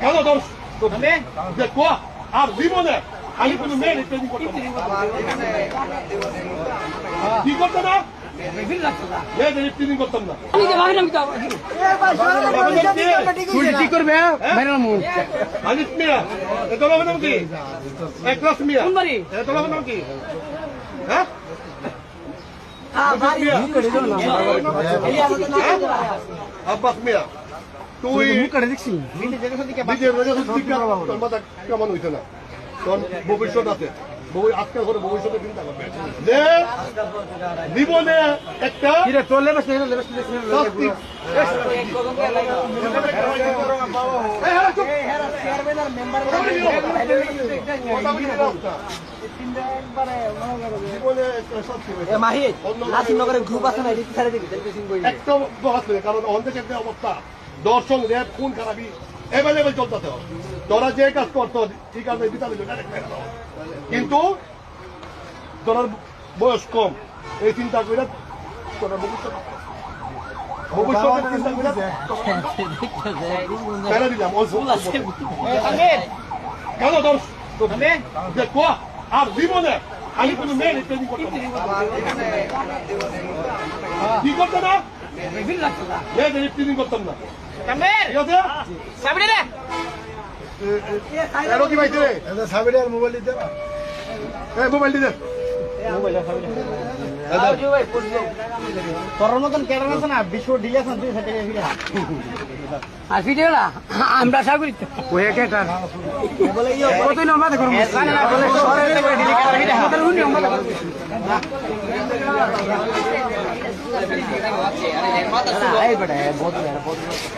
কেন দোষ দেখো আর জীবনে আমি কোনো মেয়ে ট্রেনিং করতাম কি করতো না মেয়েদের ট্রেনিং করতাম না কি করবে আজিজ মিয়া এত লোক নাম কি এক ক্লাস মিয়া এত লোক নাম কি হ্যাঁ আব্বাস মিয়া তুই কেমন হইছে না তোর ভবিষ্যৎ আছে আজকাল করে ভবিষ্যতে চিন্তা করবে যে জীবনে একটা কারণ অনেক একটা অবস্থা দর্শন রেপ খুন খারাপি এভেলেবেল চলতেছে তোরা যে কাজ করতো এই কাজে বিতাড়িত কিন্তু তোর বয়স কম এই চিন্তা করে তোরা ভবিষ্যতের চিন্তা করে দিলাম কেন দোষ দেখো আর জীবনে আমি কোনো মেয়ে ট্রেনিং করতাম কি করতো না মেয়েদের ট্রেনিং করতাম না মোবাইল দিতে মোবাইল দিতে তোর মতন কেটে আছে না বিশ্ব ডিলে আছে দুই সাইডে আর ভিডিও না আমরা সব করি ওহে কেটা বলে ইও কত নম্বর দেখো না বলে সরে করে ডিলে করে ভিডিও আমাদের উনি নম্বর দেখো আরে মাথা এই বড় বহুত